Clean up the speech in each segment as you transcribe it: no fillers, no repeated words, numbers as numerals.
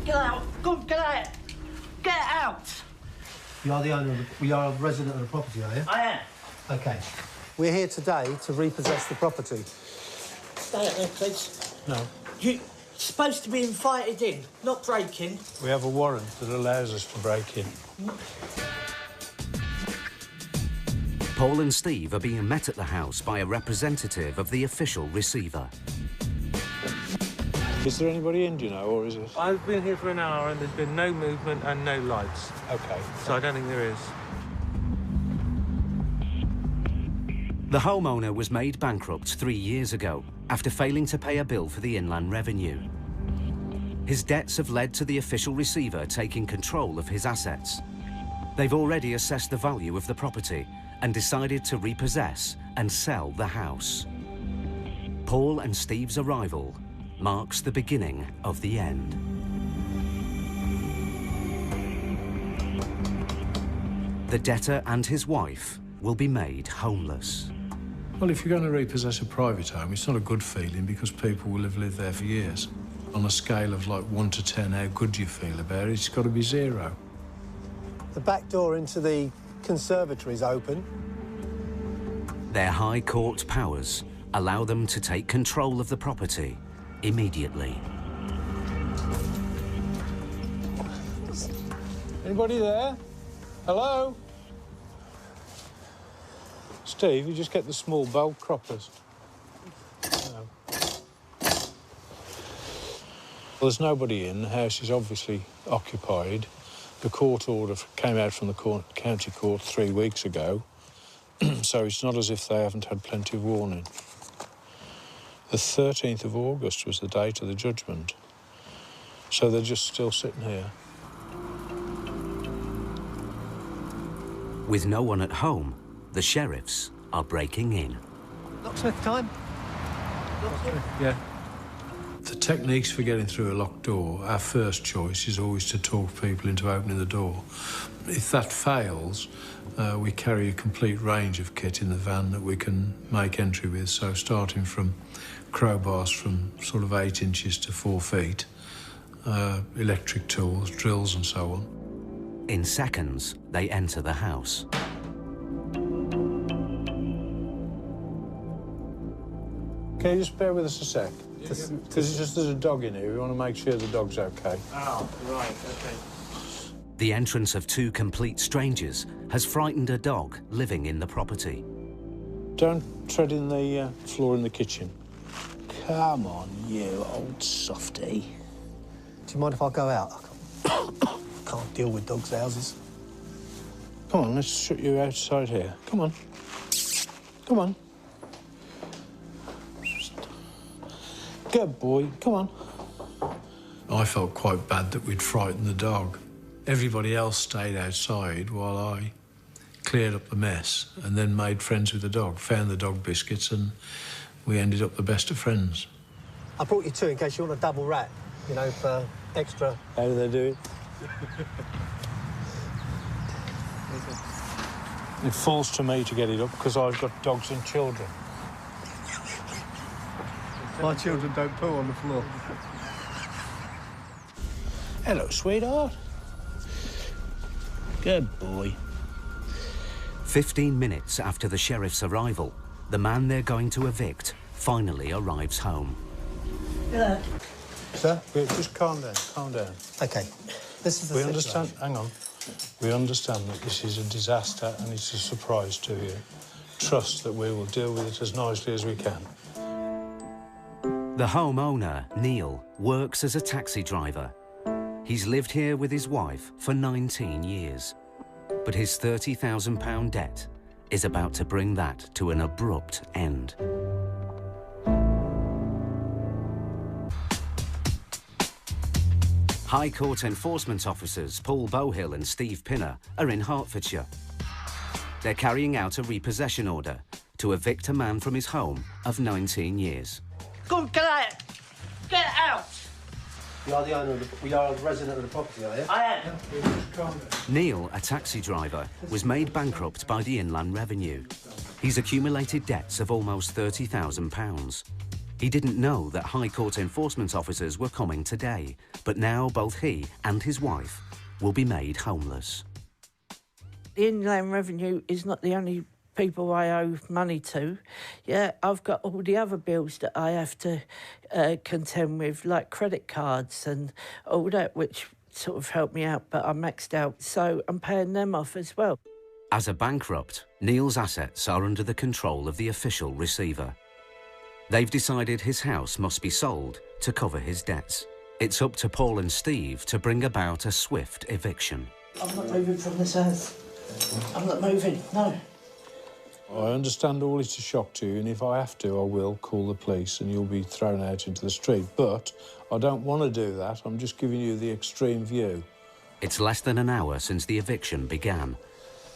Get out! Come, get out! Get out! You are the owner you are a resident of the property, are you? I am. OK. We're here today to repossess the property. Stay out there, please. No. You're supposed to be invited in, not breaking. We have a warrant that allows us to break in. Paul and Steve are being met at the house by a representative of the official receiver. Is there anybody in, do you know, or is it...? I've been here for an hour and there's been no movement and no lights. OK. So I don't think there is. The homeowner was made bankrupt 3 years ago after failing to pay a bill for the Inland Revenue. His debts have led to the official receiver taking control of his assets. They've already assessed the value of the property and decided to repossess and sell the house. Paul and Steve's arrival marks the beginning of the end. The debtor and his wife will be made homeless. Well, if you're going to repossess a private home, it's not a good feeling because people will have lived there for years. On a scale of, like, 1 to 10, how good do you feel about it? It's got to be 0. The back door into the conservatory is open. Their High Court powers allow them to take control of the property immediately. Anybody there? Hello? Steve, you just get the small belt croppers. No. Well, there's nobody in. The house is obviously occupied. The court order came out from the county court 3 weeks ago, so it's not as if they haven't had plenty of warning. The 13th of August was the date of the judgment, so they're just still sitting here. With no one at home, the sheriffs are breaking in. Locksmith time? Locksmith? Yeah. The techniques for getting through a locked door, our first choice is always to talk people into opening the door. If that fails, we carry a complete range of kit in the van that we can make entry with, so starting from crowbars from sort of 8 inches to 4 feet, electric tools, drills and so on. In seconds, they enter the house. Can you just bear with us a sec? Because it's just there's a dog in here. We want to make sure the dog's OK. Oh, right, OK. The entrance of 2 complete strangers has frightened a dog living in the property. Don't tread in the floor in the kitchen. Come on, you old softy. Do you mind if I go out? I can't deal with dogs' houses. Come on, let's shut you outside here. Come on. Come on. Good boy, come on. I felt quite bad that we'd frightened the dog. Everybody else stayed outside while I cleared up the mess and then made friends with the dog, found the dog biscuits, and we ended up the best of friends. I brought you 2 in case you want a double rat, you know, for extra... How do they do it? It falls to me to get it up because I've got dogs and children. My children don't poo on the floor. Hello, sweetheart. Good boy. 15 minutes after the sheriff's arrival, the man they're going to evict finally arrives home. Hello. Sir? Just calm down, calm down. OK. This is the We situation. understand, hang on. We understand that this is a disaster and it's a surprise to you. Trust that we will deal with it as nicely as we can. The homeowner, Neil, works as a taxi driver. He's lived here with his wife for 19 years. But his £30,000 debt is about to bring that to an abrupt end. High Court enforcement officers Paul Bowhill and Steve Pinner are in Hertfordshire. They're carrying out a repossession order to evict a man from his home of 19 years. Come, get out! Get out! You are the owner of the... You are a resident of the property, are you? I am. Neil, a taxi driver, was made bankrupt by the Inland Revenue. He's accumulated debts of almost £30,000. He didn't know that High Court enforcement officers were coming today, but now both he and his wife will be made homeless. The Inland Revenue is not the only people I owe money to. Yeah, I've got all the other bills that I have to contend with, like credit cards and all that, which sort of helped me out, but I'm maxed out, so I'm paying them off as well. As a bankrupt, Neil's assets are under the control of the official receiver. They've decided his house must be sold to cover his debts. It's up to Paul and Steve to bring about a swift eviction. I'm not moving from this house. I'm not moving, no. I understand all it's a shock to you, and if I have to, I will call the police and you'll be thrown out into the street. But I don't want to do that. I'm just giving you the extreme view. It's less than an hour since the eviction began.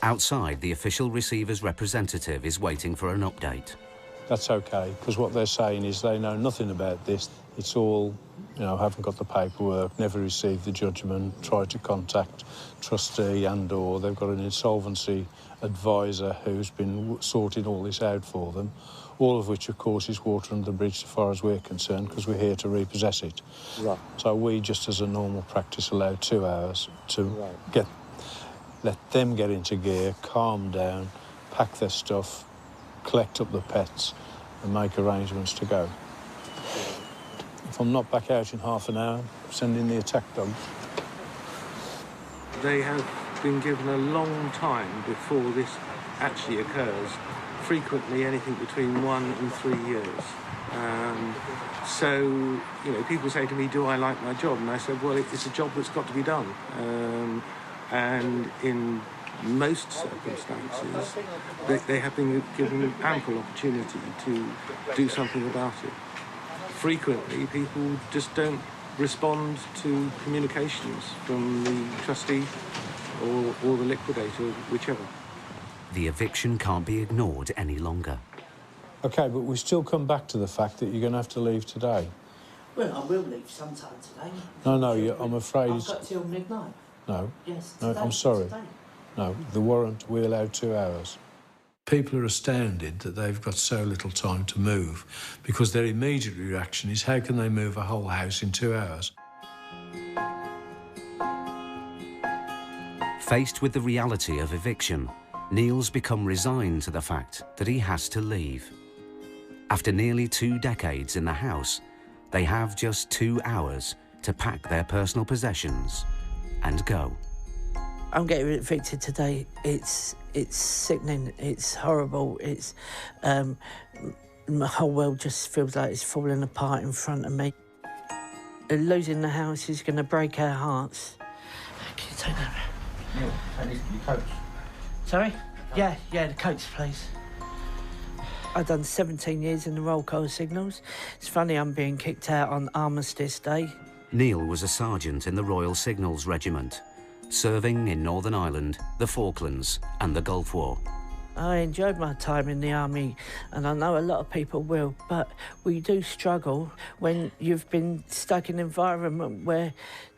Outside, the official receiver's representative is waiting for an update. That's OK, because what they're saying is they know nothing about this. It's all, you know, haven't got the paperwork, never received the judgment, tried to contact trustee and/or they've got an insolvency advisor who's been sorting all this out for them, all of which, of course, is water under the bridge as far as we're concerned, because we're here to repossess it. Right. So we, just as a normal practice, allow 2 hours to let them get into gear, calm down, pack their stuff, collect up the pets and make arrangements to go. If I'm not back out in half an hour, send in the attack dogs. They have been given a long time before this actually occurs, frequently anything between 1 and 3 years. So, you know, people say to me, do I like my job? And I said, well, it's a job that's got to be done. And in most circumstances, they have been given ample opportunity to do something about it. Frequently, people just don't respond to communications from the trustee or the liquidator, whichever. The eviction can't be ignored any longer. OK, but we still come back to the fact that you're going to have to leave today. Well, I will leave sometime today. No, I'm afraid I've got till midnight. No. Yes, No, today, I'm sorry. today. No, the warrant, we allow 2 hours. People are astounded that they've got so little time to move, because their immediate reaction is, how can they move a whole house in 2 hours? Faced with the reality of eviction, Neil's become resigned to the fact that he has to leave. After nearly 2 decades in the house, they have just 2 hours to pack their personal possessions and go. I'm getting evicted today. It's sickening. It's horrible. It's my whole world just feels like it's falling apart in front of me. Losing the house is going to break our hearts. Can you take that? Neil, that needs to be coached. Sorry? Yeah, the coats, please. I've done 17 years in the roll call signals. It's funny I'm being kicked out on Armistice Day. Neil was a sergeant in the Royal Signals Regiment, serving in Northern Ireland, the Falklands and the Gulf War. I enjoyed my time in the army, and I know a lot of people will, but we do struggle when you've been stuck in an environment where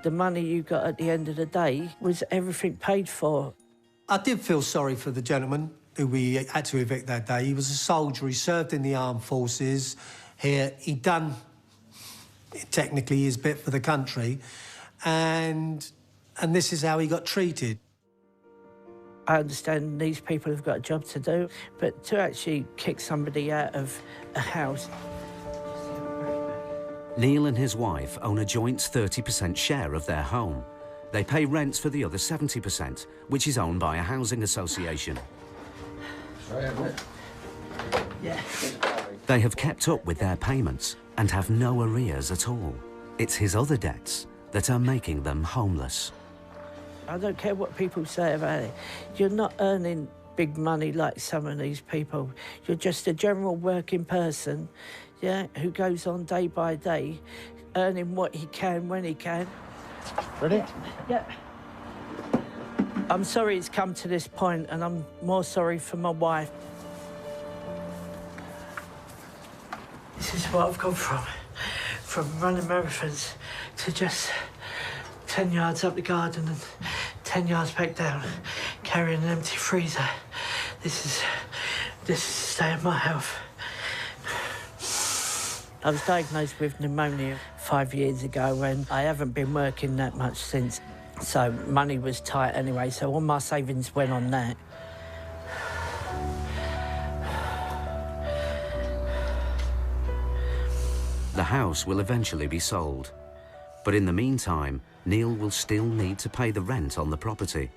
the money you got at the end of the day was everything paid for. I did feel sorry for the gentleman who we had to evict that day. He was a soldier, he served in the armed forces here. He'd done, technically, his bit for the country, and this is how he got treated. I understand these people have got a job to do, but to actually kick somebody out of a house... Neil and his wife own a joint 30% share of their home. They pay rents for the other 70%, which is owned by a housing association. Yeah. They have kept up with their payments and have no arrears at all. It's his other debts that are making them homeless. I don't care what people say about it. You're not earning big money like some of these people. You're just a general working person, yeah, who goes on day by day, earning what he can when he can. Ready? Yeah. I'm sorry it's come to this point, and I'm more sorry for my wife. This is what I've gone from running marathons to just 10 yards up the garden and 10 yards back down, carrying an empty freezer. This is the state of my health. I was diagnosed with pneumonia 5 years ago and I haven't been working that much since. So money was tight anyway, so all my savings went on that. The house will eventually be sold. But in the meantime, Neil will still need to pay the rent on the property.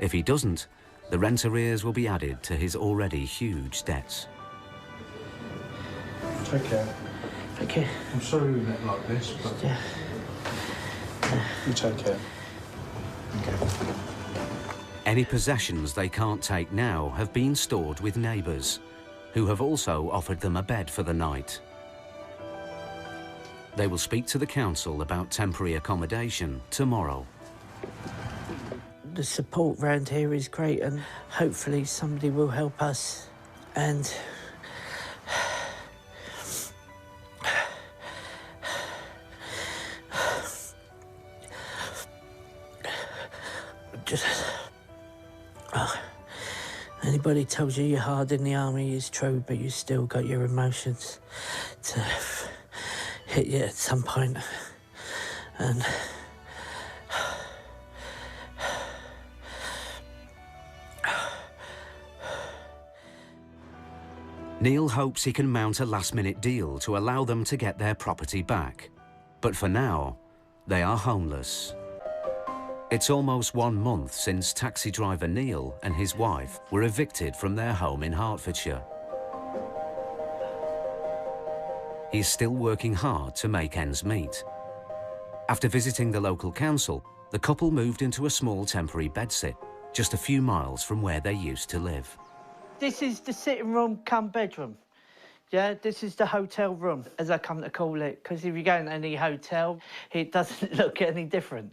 If he doesn't, the rent arrears will be added to his already huge debts. Take care. Okay. I'm sorry we met like this, but Yeah. you take care. Okay. Any possessions they can't take now have been stored with neighbours, who have also offered them a bed for the night. They will speak to the council about temporary accommodation tomorrow. The support around here is great and hopefully somebody will help us. And just anybody tells you you're hard in the army is true, but you still got your emotions to hit you at some point. And Neil hopes he can mount a last-minute deal to allow them to get their property back. But for now, they are homeless. It's almost 1 month since taxi driver Neil and his wife were evicted from their home in Hertfordshire. He's still working hard to make ends meet. After visiting the local council, the couple moved into a small temporary bedsit, just a few miles from where they used to live. this is the sitting room cum bedroom. Yeah, this is the hotel room, as I come to call it, because if you go in any hotel, it doesn't look any different.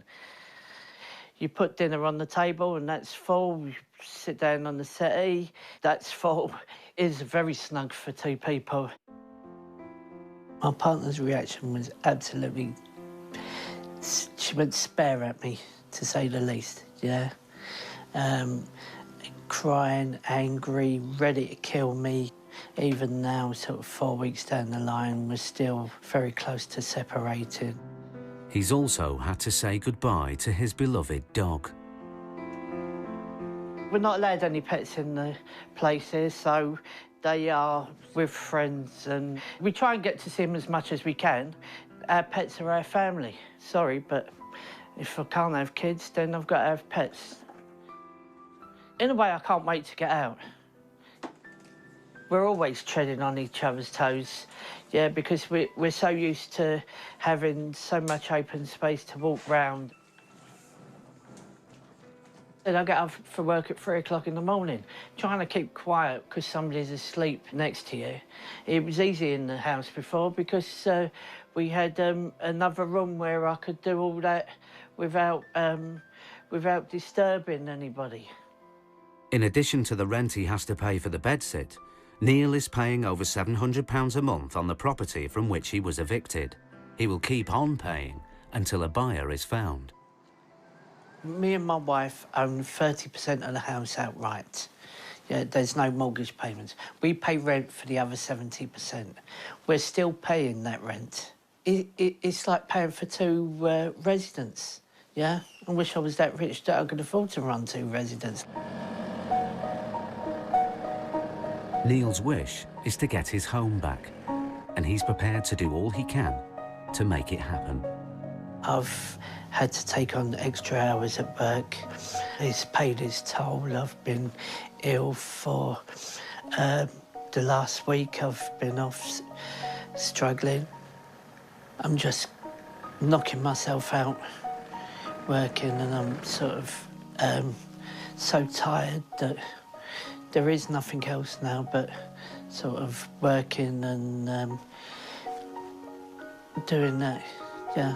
You put dinner on the table and that's full. You sit down on the settee, that's full. It's very snug for 2 people. My partner's reaction was absolutely... She went spare at me, to say the least, yeah. Crying, angry, ready to kill me. Even now, sort of 4 weeks down the line, we're still very close to separating. He's also had to say goodbye to his beloved dog. We're not allowed any pets in the places, so they are with friends, and we try and get to see them as much as we can. Our pets are our family. Sorry, but if I can't have kids, then I've got to have pets. In a way, I can't wait to get out. We're always treading on each other's toes, yeah, because we're so used to having so much open space to walk round. And I get up for work at 3 o'clock in the morning, trying to keep quiet because somebody's asleep next to you. It was easy in the house before because we had another room where I could do all that without disturbing anybody. In addition to the rent he has to pay for the bedsit, Neil is paying over £700 a month on the property from which he was evicted. He will keep on paying until a buyer is found. Me and my wife own 30% of the house outright. Yeah, there's no mortgage payments. We pay rent for the other 70%. We're still paying that rent. It's like paying for 2 residents, yeah? I wish I was that rich that I could afford to run 2 residents. Neil's wish is to get his home back, and he's prepared to do all he can to make it happen. I've had to take on extra hours at work. It's paid its toll. I've been ill for the last week. I've been off struggling. I'm just knocking myself out working, and I'm sort of so tired that there is nothing else now but sort of working and doing that, yeah.